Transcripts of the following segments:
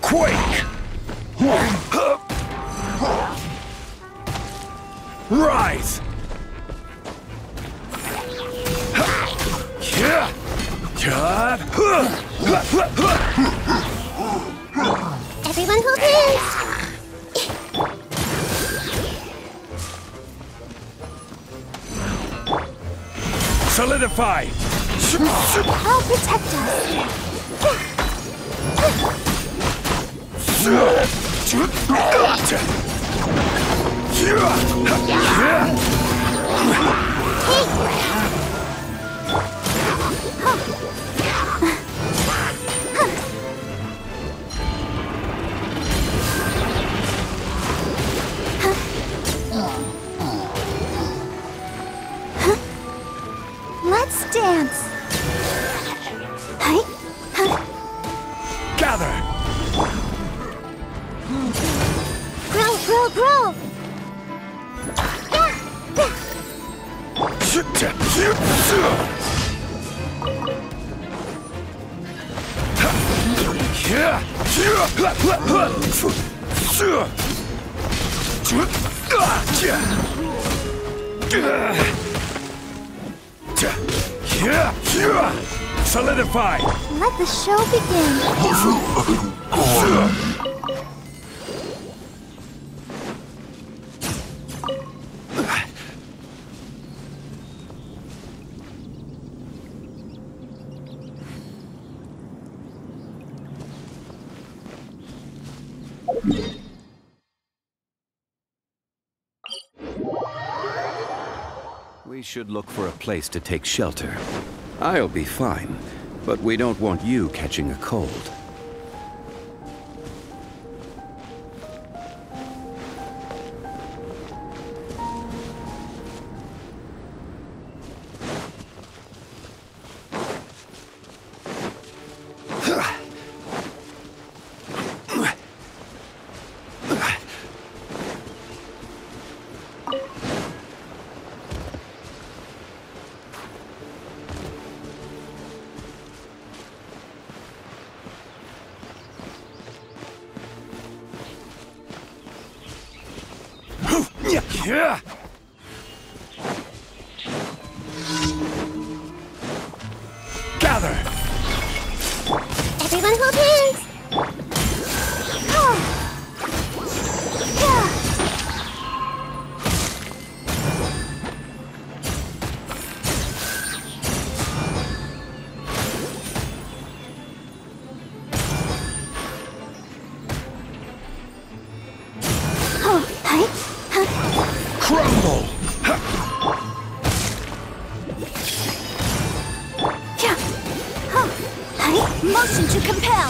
Quake! Rise! Everyone hold hands! Solidify! I'll protect us! Let's dance! Gather! Grow, grow, grow! Solidify! Let the show begin! We should look for a place to take shelter. I'll be fine, but we don't want you catching a cold. Gather! Everyone hold hands! Crumble! Motion to compel!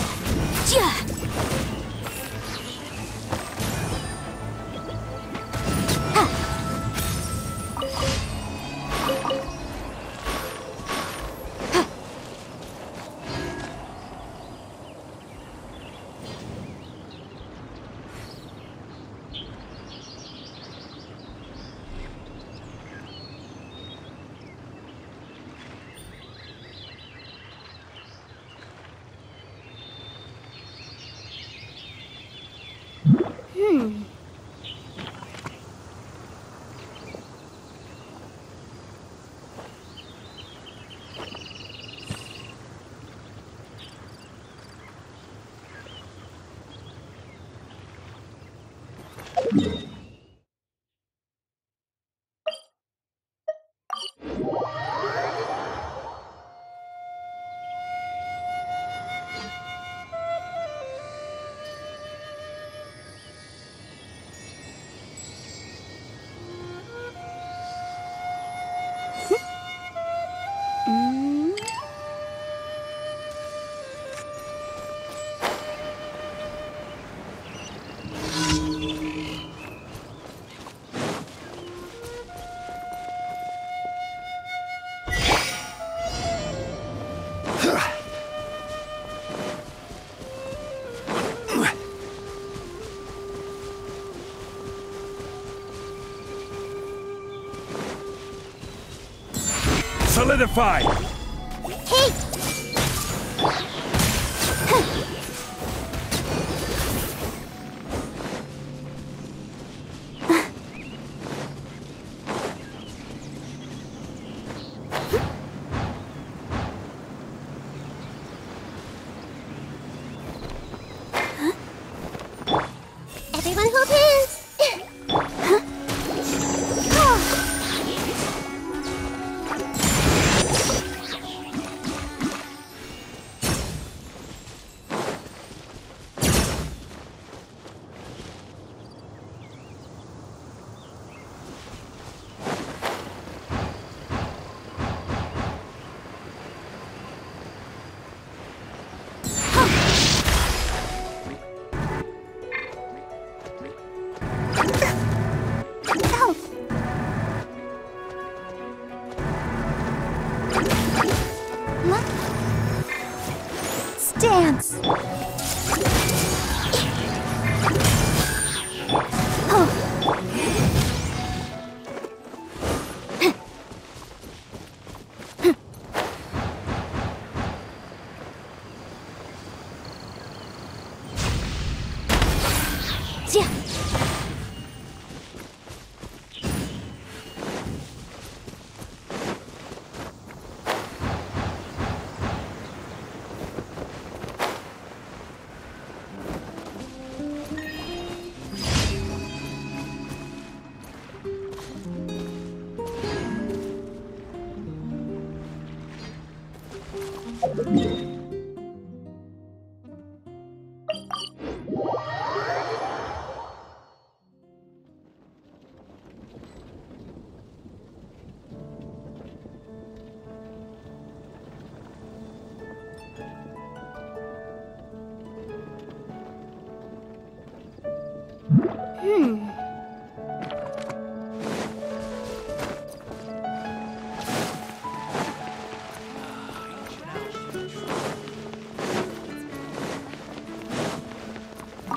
Solidify! Hey! Everyone hold hands! Dance!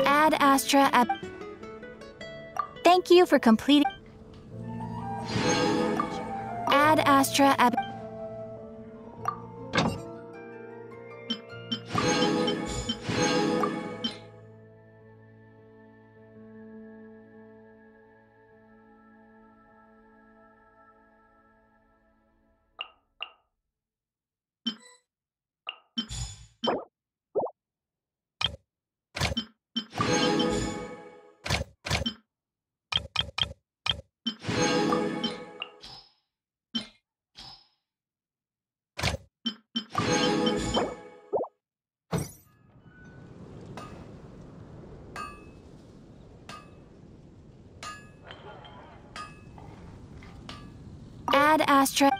Ad Astra Ab. Thank you for completing. Ad Astra Ab. Ad Astra.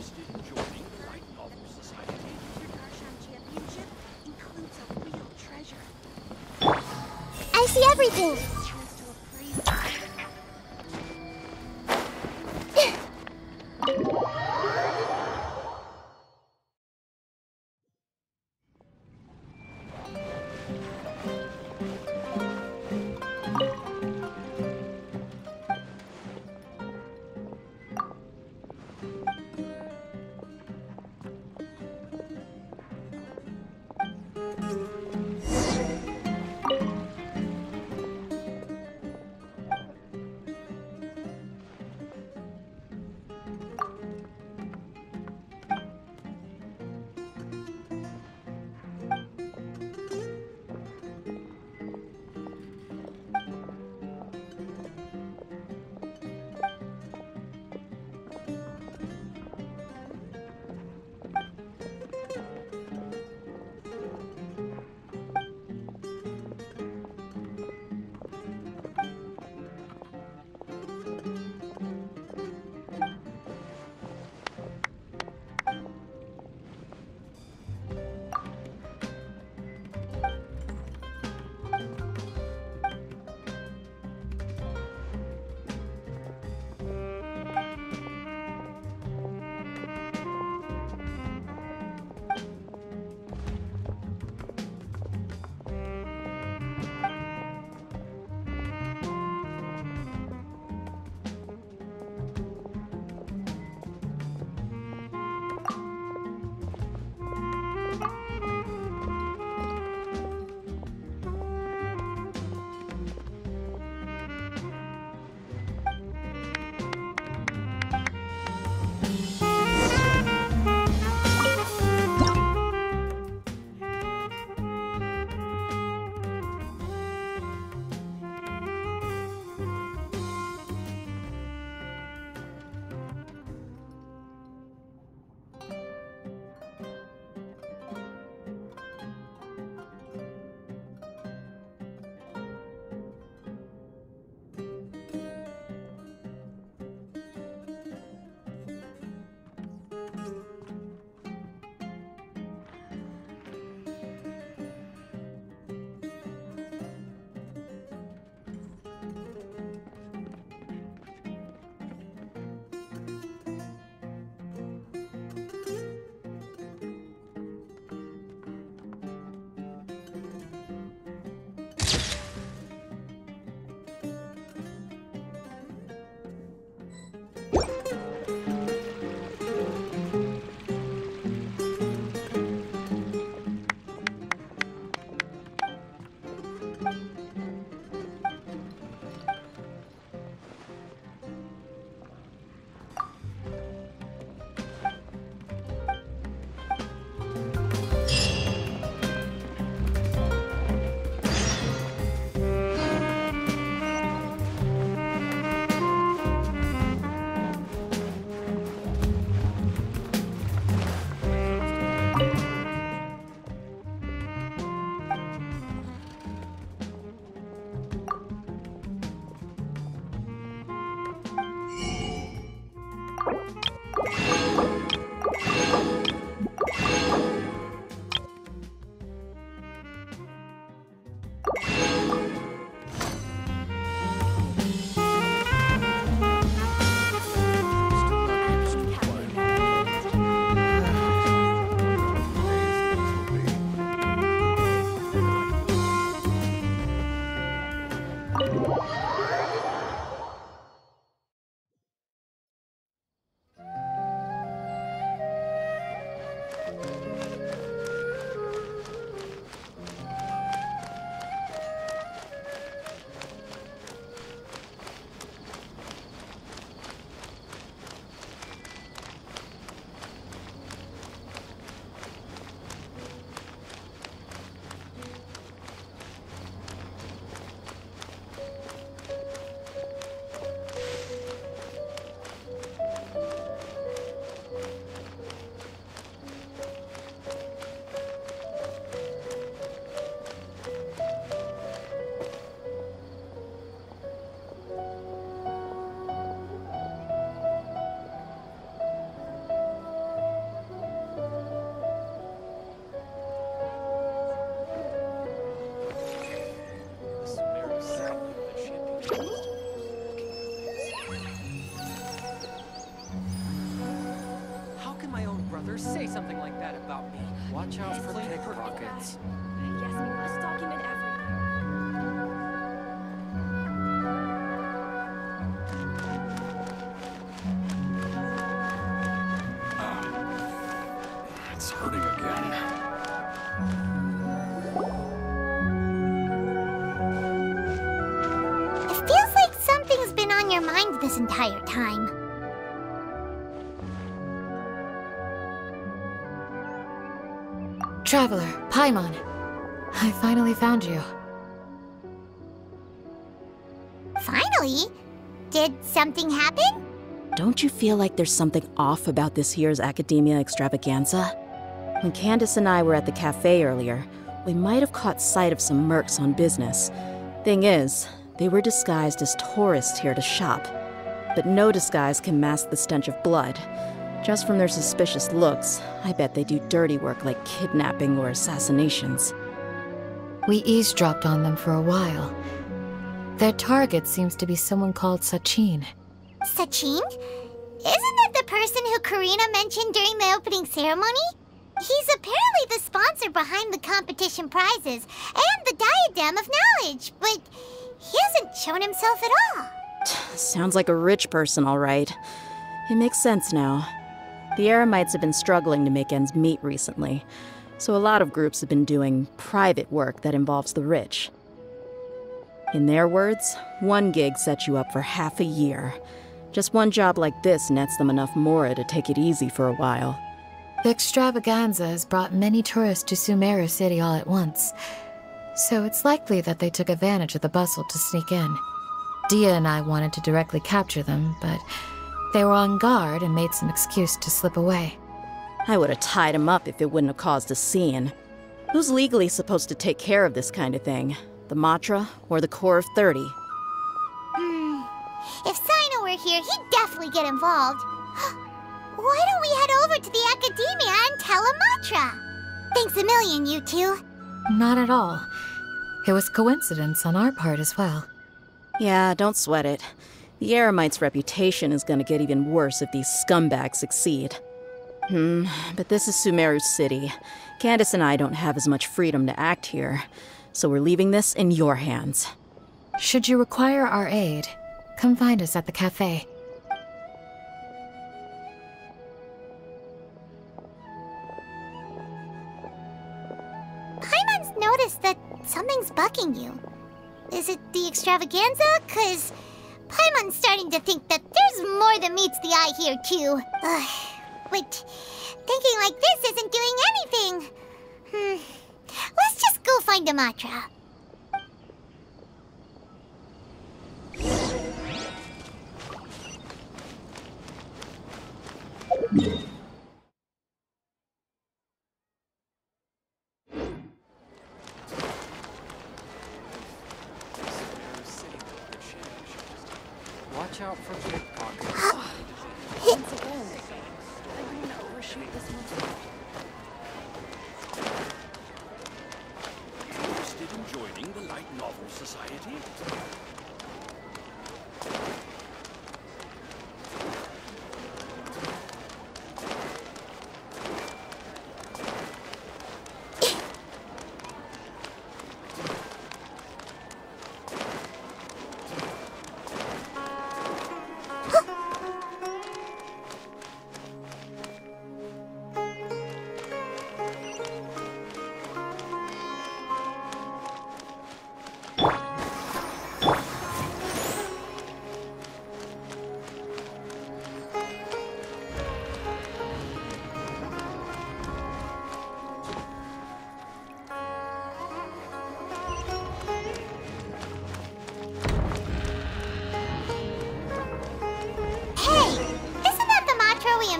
Interested in joining the Light Novel Society? Interdarshan Championship includes a real treasure. I see everything! Chance to appraise How can my own brother say something like that about me? Watch out for pickpockets. Yes, we must document everything. It's hurting again. It feels like something's been on your mind this entire time. Traveler, Paimon. I finally found you. Finally? Did something happen? Don't you feel like there's something off about this year's Academia extravaganza? When Candace and I were at the cafe earlier, we might have caught sight of some mercs on business. Thing is, they were disguised as tourists here to shop. But no disguise can mask the stench of blood. Just from their suspicious looks, I bet they do dirty work like kidnapping or assassinations. We eavesdropped on them for a while. Their target seems to be someone called Sachin. Sachin? Isn't that the person who Karina mentioned during the opening ceremony? He's apparently the sponsor behind the competition prizes and the Diadem of Knowledge, but he hasn't shown himself at all. Sounds like a rich person, all right. It makes sense now. The Eremites have been struggling to make ends meet recently, so a lot of groups have been doing private work that involves the rich. In their words, one gig sets you up for half a year. Just one job like this nets them enough mora to take it easy for a while. The extravaganza has brought many tourists to Sumeru City all at once, so it's likely that they took advantage of the bustle to sneak in. Dia and I wanted to directly capture them, but they were on guard and made some excuse to slip away. I would have tied him up if it wouldn't have caused a scene. Who's legally supposed to take care of this kind of thing? The Matra or the Corps of 30? If Sino were here, he'd definitely get involved. Why don't we head over to the Academia and tell Amatra? Thanks a million, you two. Not at all. It was coincidence on our part as well. Yeah, don't sweat it. The Eremites' reputation is gonna get even worse if these scumbags succeed. But this is Sumeru City. Candace and I don't have as much freedom to act here, so we're leaving this in your hands. Should you require our aid, come find us at the cafe. Paimon's noticed that something's bugging you. Is it the extravaganza? 'Cause Paimon's starting to think that there's more than meets the eye here, too. But thinking like this isn't doing anything. Let's just go find Amatra. Watch out for pickpockets. Once again, I didn't overshoot this one. Interested in joining the Light Novel Society?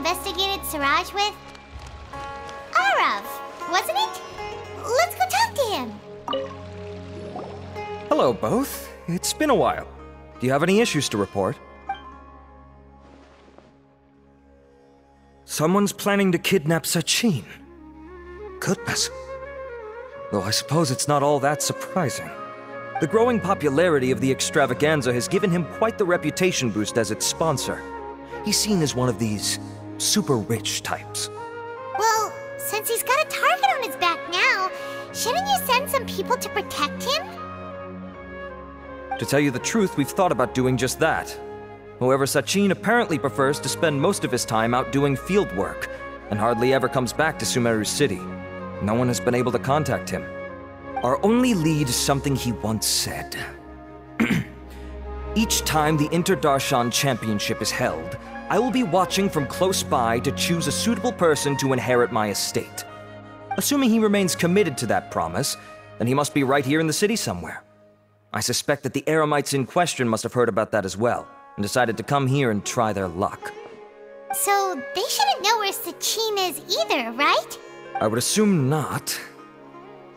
investigated Siraj with? Arav, wasn't it? Let's go talk to him. Hello, both. It's been a while. Do you have any issues to report? Someone's planning to kidnap Sachin. Goodness. Though I suppose it's not all that surprising. The growing popularity of the extravaganza has given him quite the reputation boost as its sponsor. He's seen as one of these super rich types. Well, since he's got a target on his back now, shouldn't you send some people to protect him? To tell you the truth, we've thought about doing just that. However, Sachin apparently prefers to spend most of his time out doing field work, and hardly ever comes back to Sumeru City. No one has been able to contact him. Our only lead is something he once said. Each time the Interdarshan Championship is held, I will be watching from close by to choose a suitable person to inherit my estate. Assuming he remains committed to that promise, then he must be right here in the city somewhere. I suspect that the Eremites in question must have heard about that as well, and decided to come here and try their luck. So, they shouldn't know where Sachin is either, right? I would assume not.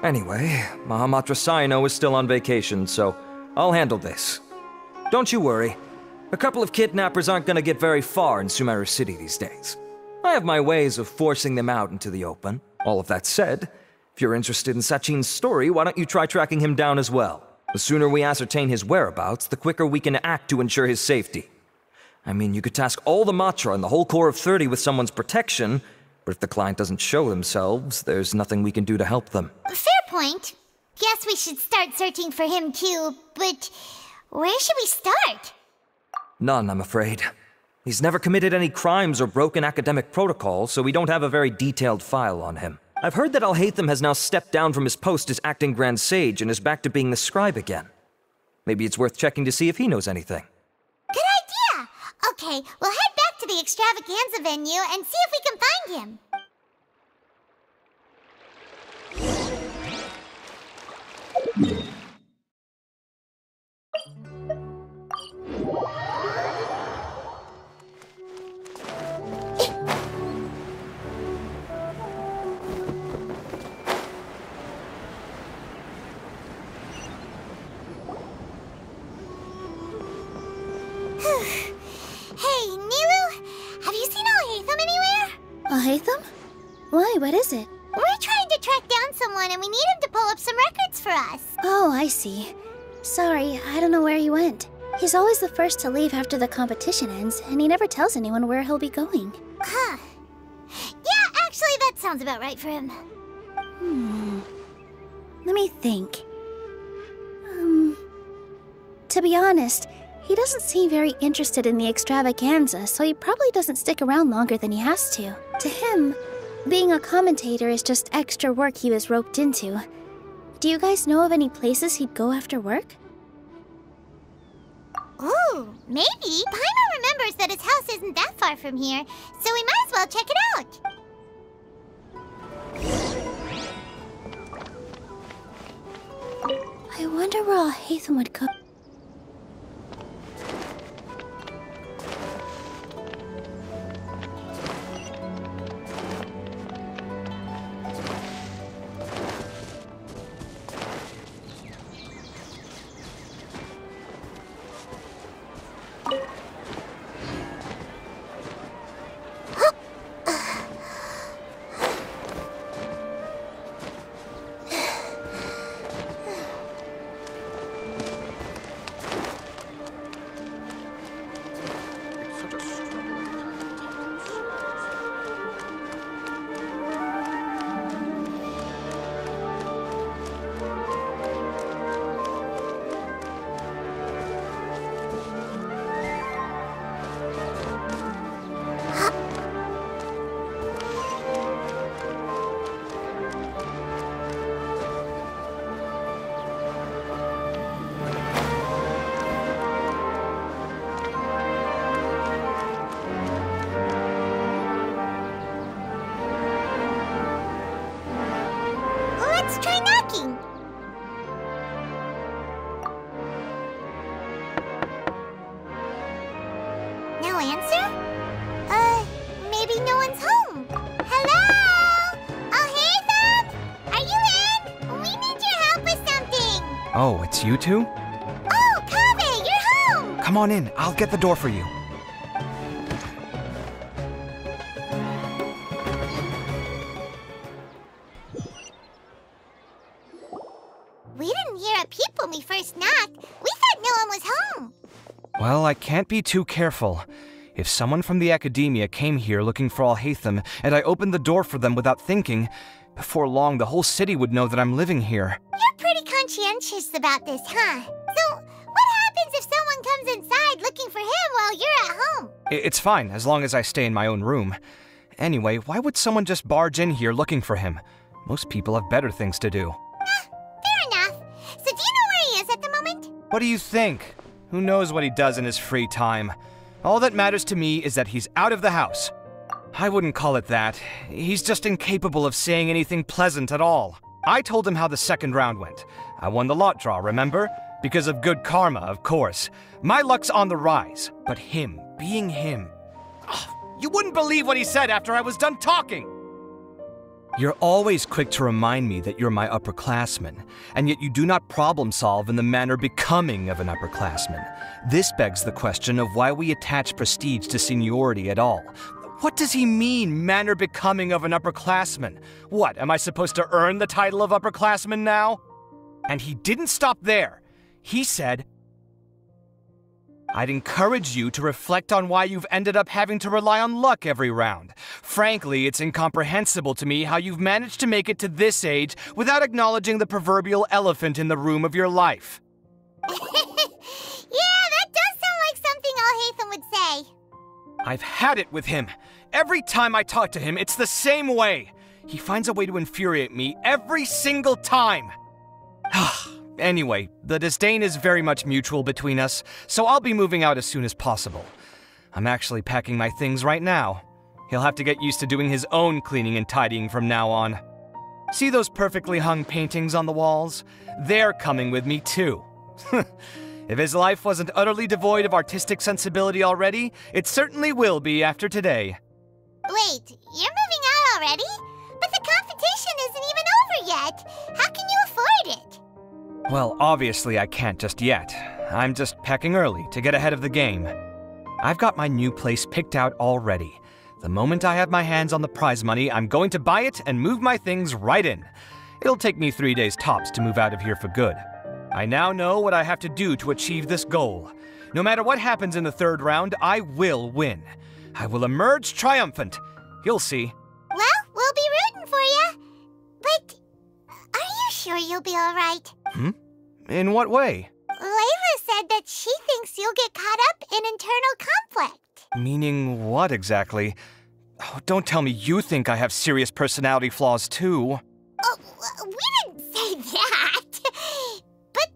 Anyway, Mahamatra Saino is still on vacation, so I'll handle this. Don't you worry. A couple of kidnappers aren't gonna get very far in Sumeru City these days. I have my ways of forcing them out into the open. All of that said, if you're interested in Sachin's story, why don't you try tracking him down as well? The sooner we ascertain his whereabouts, the quicker we can act to ensure his safety. I mean, you could task all the Matra and the whole Corps of 30 with someone's protection, but if the client doesn't show themselves, there's nothing we can do to help them. Fair point. Guess we should start searching for him too, but where should we start? None, I'm afraid. He's never committed any crimes or broken academic protocol, so we don't have a very detailed file on him. I've heard that Alhaitham has now stepped down from his post as acting Grand Sage and is back to being the scribe again. Maybe it's worth checking to see if he knows anything. Good idea! Okay, we'll head back to the extravaganza venue and see if we can find him. Hey, Nilu, have you seen Alhaitham anywhere? Alhaitham? Why, what is it? We're trying to track down someone and we need him to pull up some records for us. Oh, I see. Sorry, I don't know where he went. He's always the first to leave after the competition ends, and he never tells anyone where he'll be going. Huh. Yeah, actually, that sounds about right for him. Let me think. To be honest, he doesn't seem very interested in the extravaganza, so he probably doesn't stick around longer than he has to. To him, being a commentator is just extra work he was roped into. Do you guys know of any places he'd go after work? Ooh, maybe. Paimon remembers that his house isn't that far from here, so we might as well check it out. I wonder where Alhaitham would go. Let's try knocking. No answer? Maybe no one's home. Hello? Alhaitham? Are you in? We need your help with something. Oh, it's you two? Oh, Kaveh, you're home. Come on in, I'll get the door for you. We didn't hear a peep when we first Well, I can't be too careful. If someone from the academia came here looking for Alhaitham, and I opened the door for them without thinking, before long the whole city would know that I'm living here. You're pretty conscientious about this, huh? So, what happens if someone comes inside looking for him while you're at home? It's fine, as long as I stay in my own room. Anyway, why would someone just barge in here looking for him? Most people have better things to do. Fair enough. So do you know where he is at the moment? What do you think? Who knows what he does in his free time? All that matters to me is that he's out of the house. I wouldn't call it that. He's just incapable of saying anything pleasant at all. I told him how the second round went. I won the lot draw, remember? Because of good karma, of course. My luck's on the rise. But him, being him... you wouldn't believe what he said after I was done talking! You're always quick to remind me that you're my upperclassman, and yet you do not problem solve in the manner becoming of an upperclassman. This begs the question of why we attach prestige to seniority at all. What does he mean, manner becoming of an upperclassman? What, am I supposed to earn the title of upperclassman now? And he didn't stop there. He said, I'd encourage you to reflect on why you've ended up having to rely on luck every round. Frankly, it's incomprehensible to me how you've managed to make it to this age without acknowledging the proverbial elephant in the room of your life. Yeah, that does sound like something Alhaitham would say. I've had it with him. Every time I talk to him, it's the same way. He finds a way to infuriate me every single time. Anyway, the disdain is very much mutual between us, so I'll be moving out as soon as possible. I'm actually packing my things right now. He'll have to get used to doing his own cleaning and tidying from now on. See those perfectly hung paintings on the walls? They're coming with me too. If his life wasn't utterly devoid of artistic sensibility already, it certainly will be after today. Wait, you're moving out already? But the competition isn't even over yet. How can you afford it? Well, obviously I can't just yet. I'm just packing early to get ahead of the game. I've got my new place picked out already. The moment I have my hands on the prize money, I'm going to buy it and move my things right in. It'll take me 3 days tops to move out of here for good. I now know what I have to do to achieve this goal. No matter what happens in the third round, I will win. I will emerge triumphant. You'll see. Well, we'll be rooting for you. But are you sure you'll be all right? In what way? Layla said that she thinks you'll get caught up in internal conflict. Meaning what exactly? Oh, don't tell me you think I have serious personality flaws too. Oh, we didn't say that. But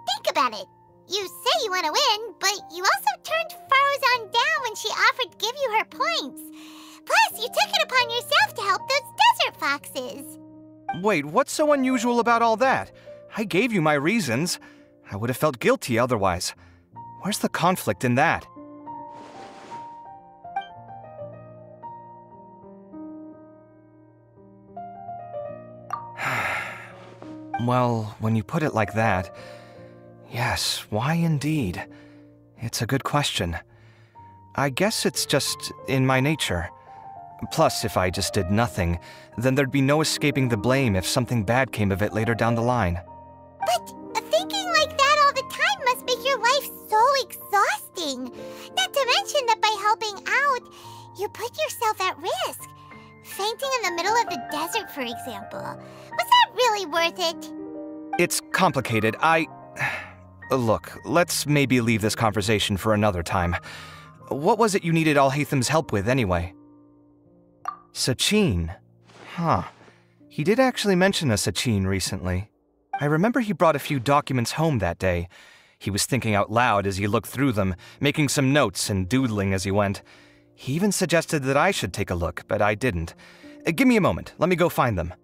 think about it. You say you want to win, but you also turned Faruzan down when she offered to give you her points. Plus, you took it upon yourself to help those desert foxes. Wait, what's so unusual about all that? I gave you my reasons. I would have felt guilty otherwise. Where's the conflict in that? Well, when you put it like that, yes, why indeed? It's a good question. I guess it's just in my nature. Plus, if I just did nothing, then there'd be no escaping the blame if something bad came of it later down the line. But thinking like that all the time must make your life so exhausting. Not to mention that by helping out, you put yourself at risk. Fainting in the middle of the desert, for example. Was that really worth it? It's complicated. Look, let's maybe leave this conversation for another time. What was it you needed Alhaitham's help with, anyway? Sachin. Huh. He did actually mention a Sachin recently. I remember he brought a few documents home that day. He was thinking out loud as he looked through them, making some notes and doodling as he went. He even suggested that I should take a look, but I didn't. Give me a moment. Let me go find them.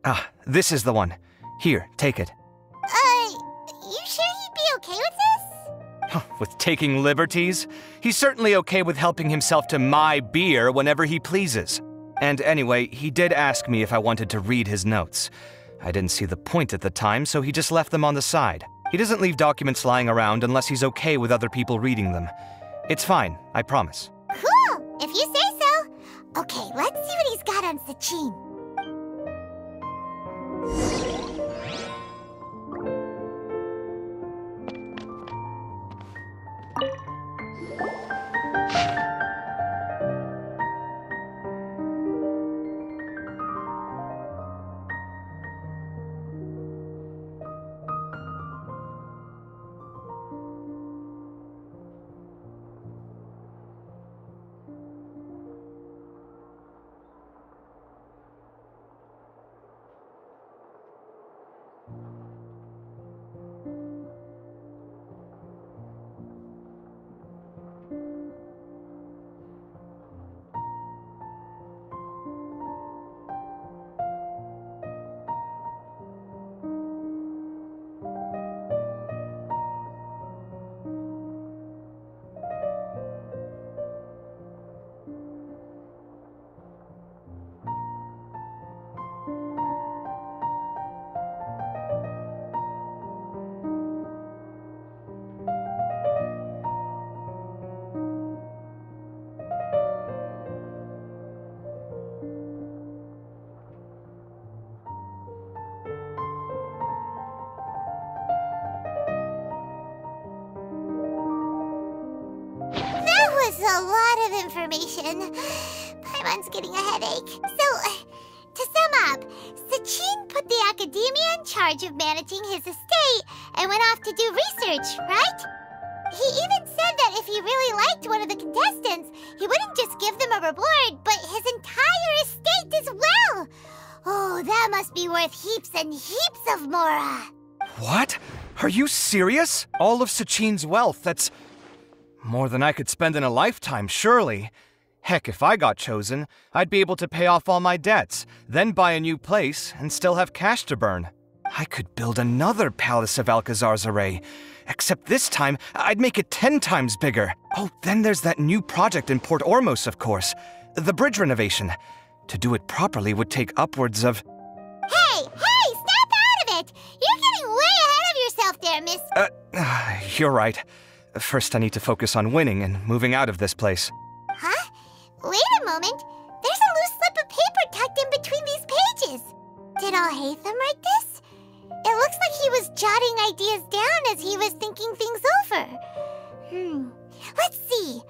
Ah, this is the one. Here, take it. You sure he'd be okay with this? With taking liberties? He's certainly okay with helping himself to my beer whenever he pleases. And anyway, he did ask me if I wanted to read his notes. I didn't see the point at the time, so he just left them on the side. He doesn't leave documents lying around unless he's okay with other people reading them. It's fine, I promise. Cool, if you say so. Okay, let's see what he's got on Sachin. A lot of information. Paimon's getting a headache. So, to sum up, Sachin put the academia in charge of managing his estate and went off to do research, right? He even said that if he really liked one of the contestants, he wouldn't just give them a reward, but his entire estate as well. Oh, that must be worth heaps and heaps of Mora. What? Are you serious? All of Sachin's wealth, that's more than I could spend in a lifetime, surely. Heck, if I got chosen, I'd be able to pay off all my debts, then buy a new place, and still have cash to burn. I could build another Palace of Alcazar's Array, except this time, I'd make it 10 times bigger. Oh, then there's that new project in Port Ormos, of course. The bridge renovation. To do it properly would take upwards of... Hey, snap out of it! You're getting way ahead of yourself there, miss... You're right. First, I need to focus on winning and moving out of this place. Huh? Wait a moment. There's a loose slip of paper tucked in between these pages. Did Alhaitham write this? It looks like he was jotting ideas down as he was thinking things over. Let's see.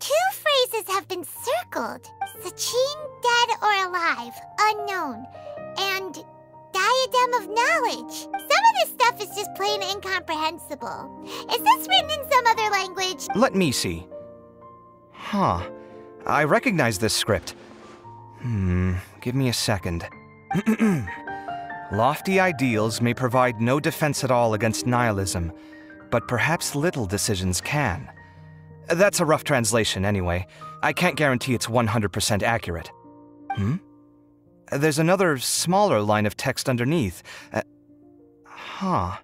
2 phrases have been circled. Sachin, dead or alive, unknown. And diadem of knowledge. Some of this stuff is just plain incomprehensible. Is this written in some other language? Let me see. Huh. I recognize this script. Give me a second. Lofty ideals may provide no defense at all against nihilism, but perhaps little decisions can. That's a rough translation anyway. I can't guarantee it's 100% accurate. There's another smaller line of text underneath. Why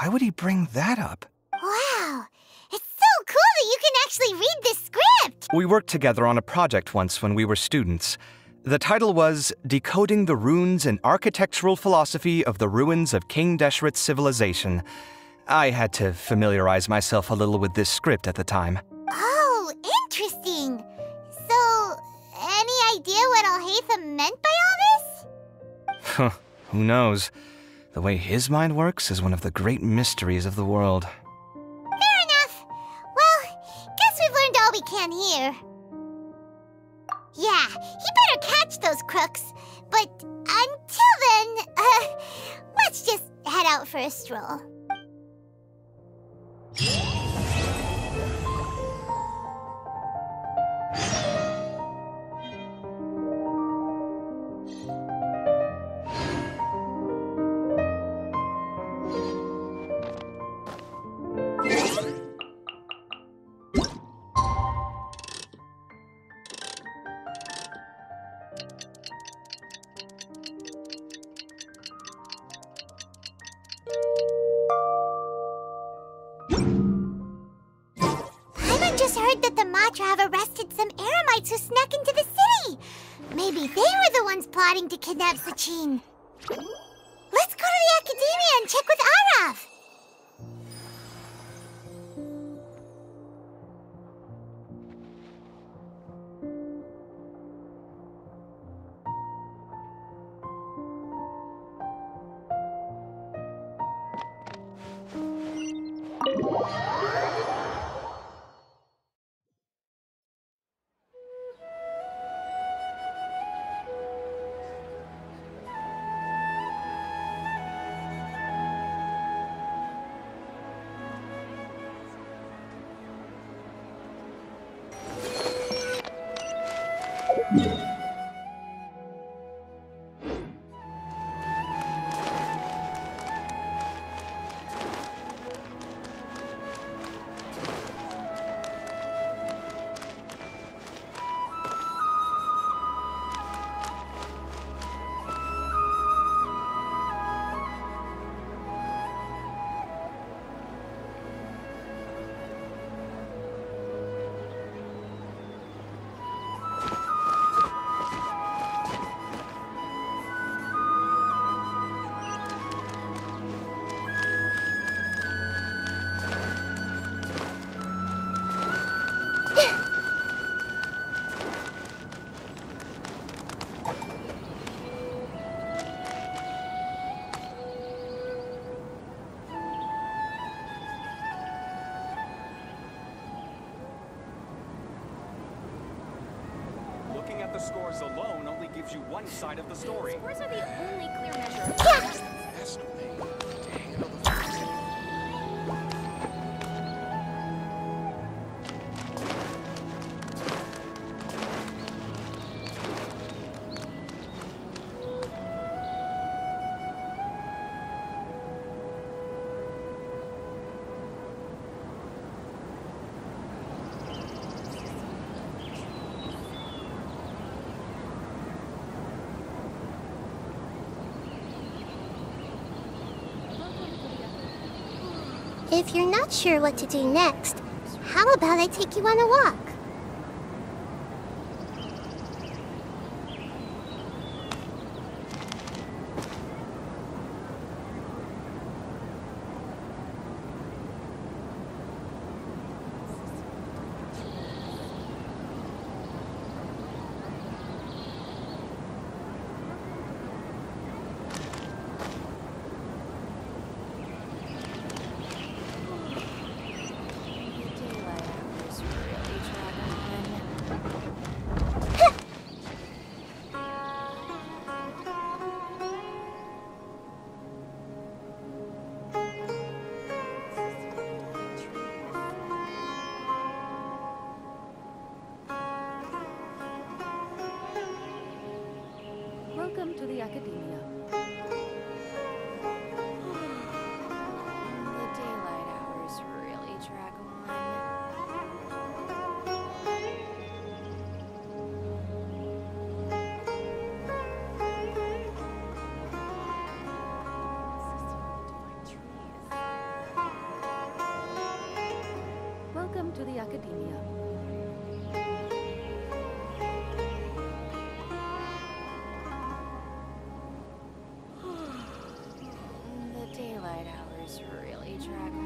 would he bring that up? Wow! It's so cool that you can actually read this script! We worked together on a project once when we were students. The title was Decoding the Runes and Architectural Philosophy of the Ruins of King Deshret's Civilization. I had to familiarize myself a little with this script at the time. Oh, interesting. So, any idea what Alhaitham meant by all this? Who knows? The way his mind works is one of the great mysteries of the world. Fair enough. Well, guess we've learned all we can here. Yeah, he better catch those crooks. But until then, let's just head out for a stroll. Have arrested some Eremites who snuck into the city. Maybe they were the ones plotting to kidnap Sachin. Let's go to the Academia and check with Arav. The scores alone only gives you one side of the story. Scores are the only clear measure of progress. If you're not sure what to do next, how about I take you on a walk? Welcome to the Academia. The daylight hours really drag on. Welcome to the Academia. Daylight hours really drag on.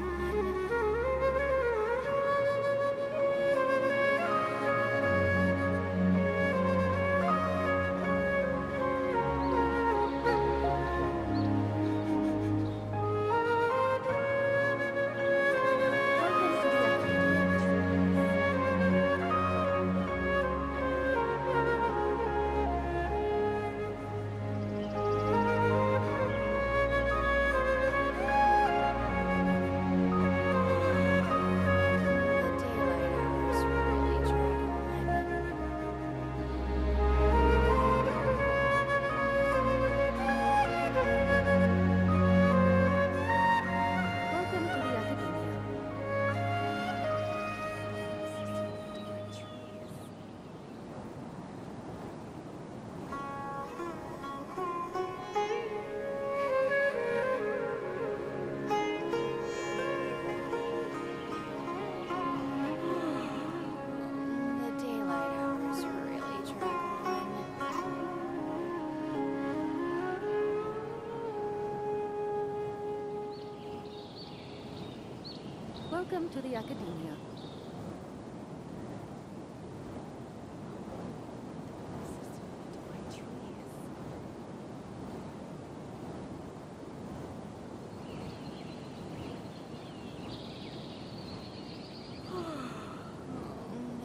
Welcome to the Academia.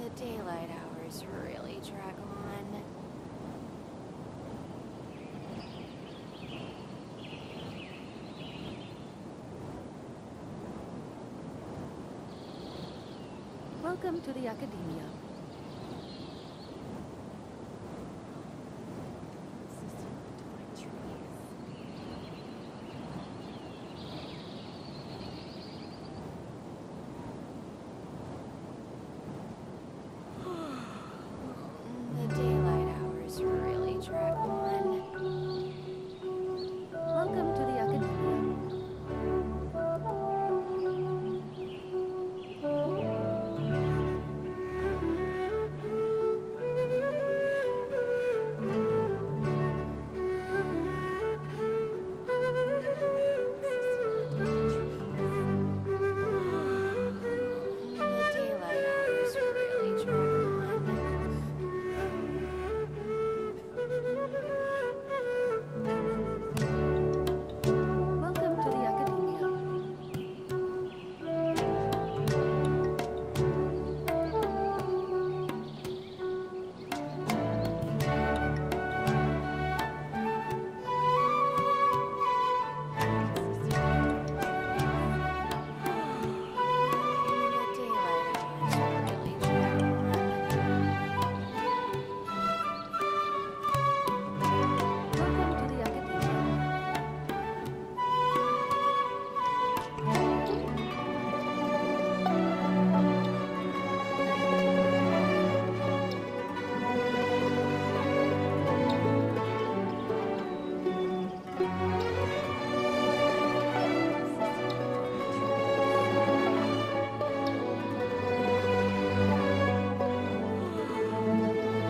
The daylight hours really drag on. Welcome to the Academia. The daylight hours really drag on. Welcome to the Academia. The daylight hours really drag on. Welcome to the Academia. The daylight hours really drag Welcome to the Academia.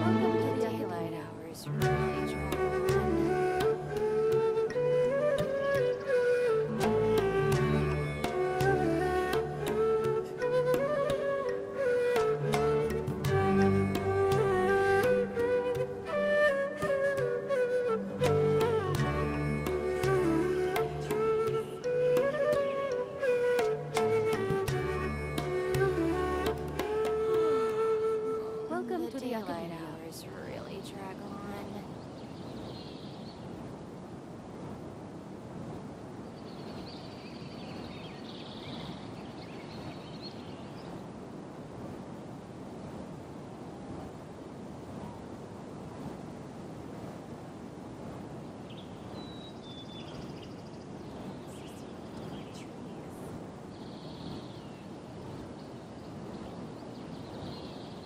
Welcome to on. the Daylight hours really drag on. Welcome to the daylight Academia. hours really drag on.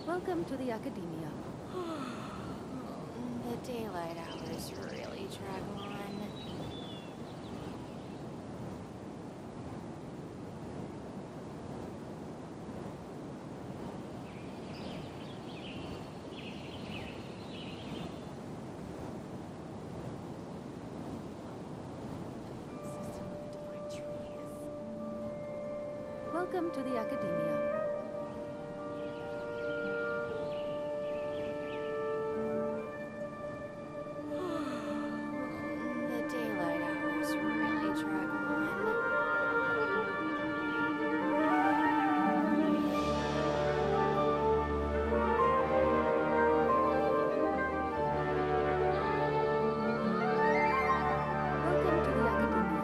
Welcome to the Academia. The daylight hours really drag on. Welcome to the Academia. The daylight hours really drag on. Welcome to the Academia.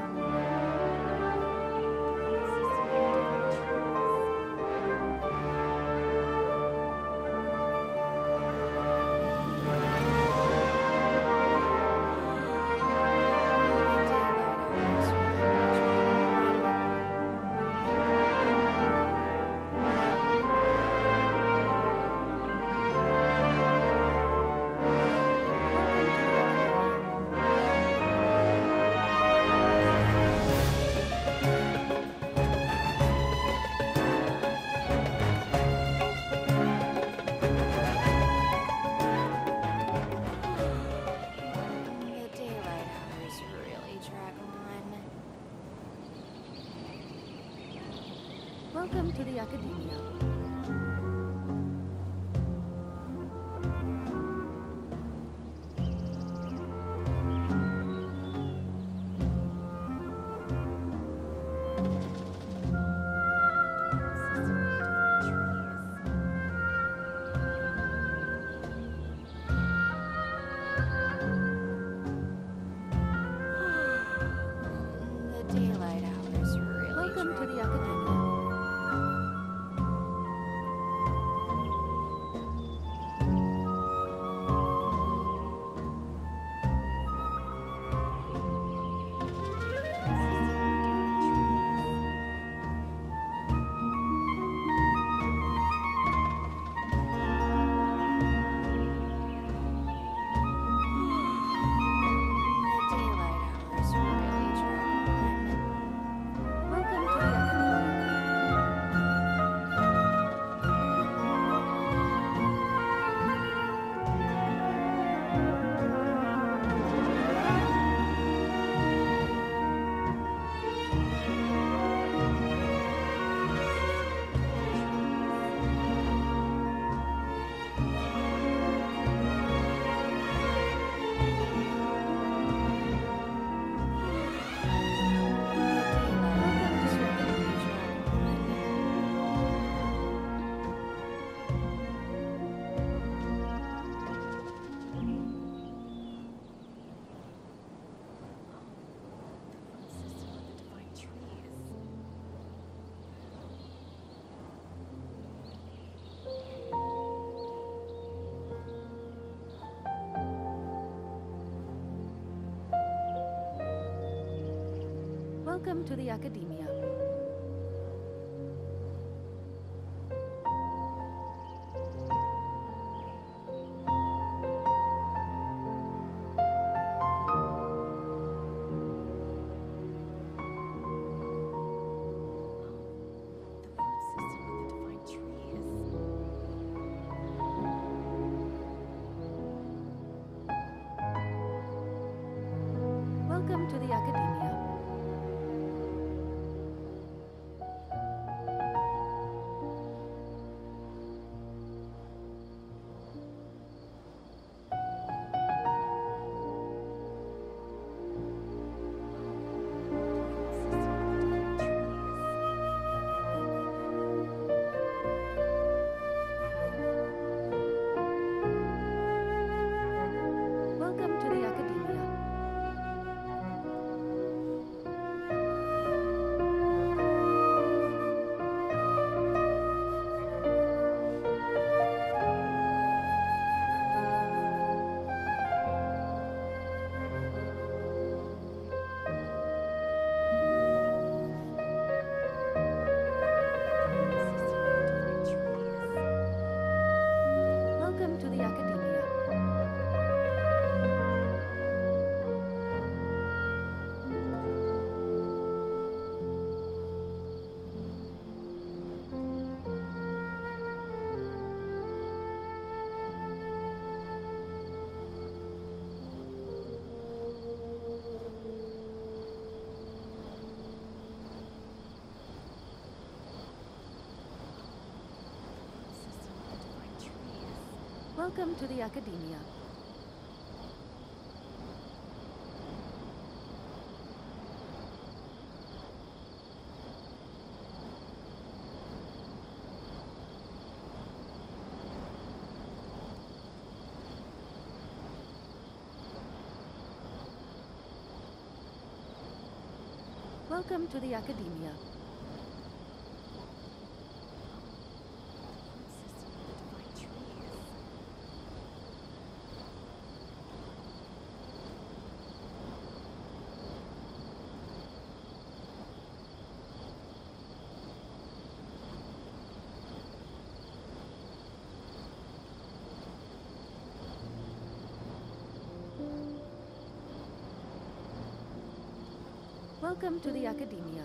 Welcome to the Academia. The daylight hours really Welcome to drag the on. Academia. The daylight hours really drag on. Welcome to the Academia. Welcome to the Academia. Welcome to the Academia. Welcome to the Academia. Welcome to the Academia. Welcome to the Academia. Welcome to the Academia. Welcome to the Academia.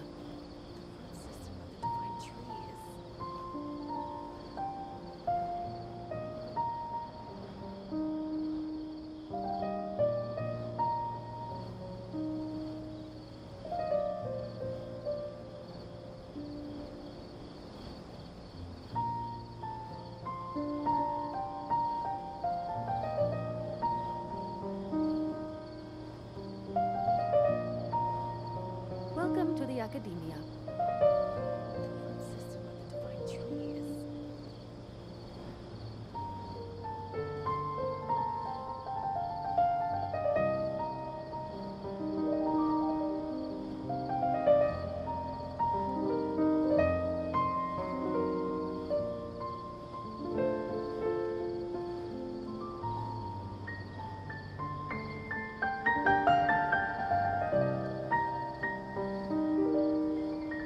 Academia. System of the divine trees.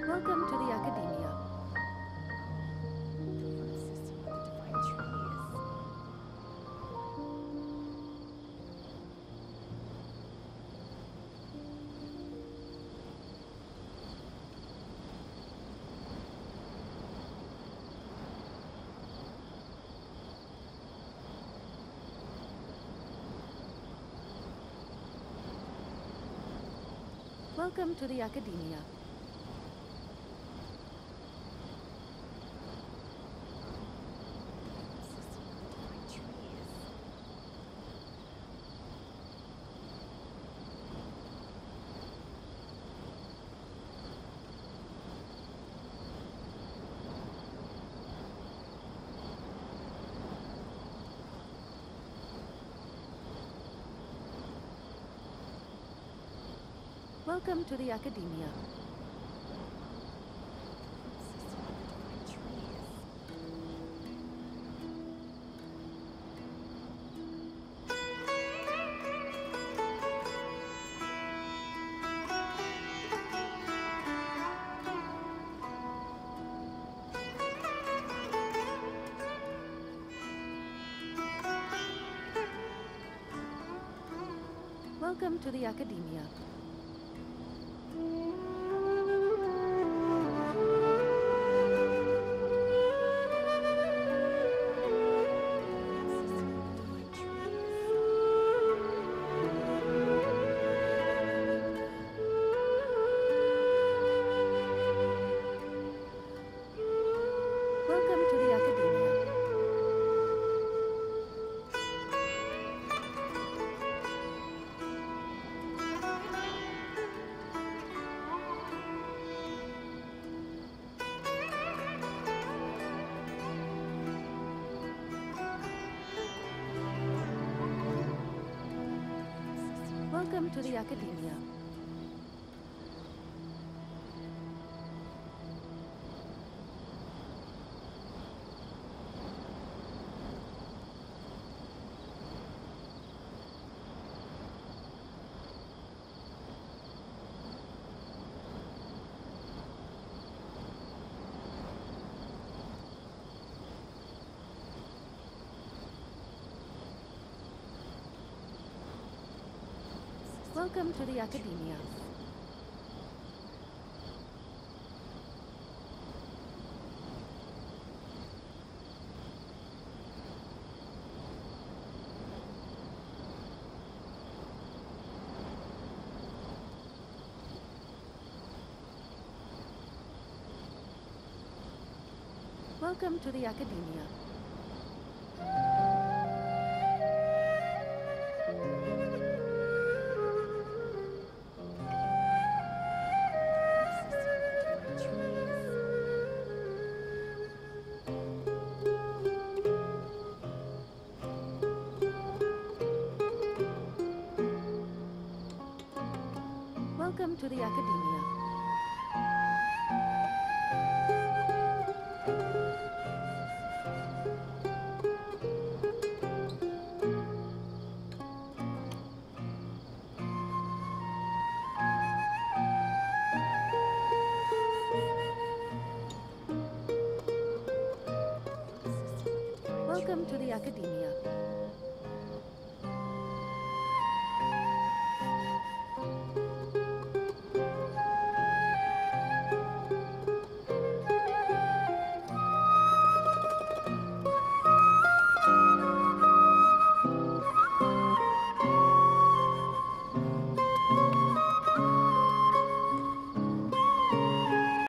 Welcome to the Academia. System of the divine trees. Welcome to the Academia. System of the divine trees. Welcome to the Academia. System of the divine trees. Welcome to the Academia. System of the divine trees. Welcome to the Academia. Welcome to the Academia. Welcome to the Academia. Welcome to the Academia. Welcome to the Academia. Welcome to the Academia.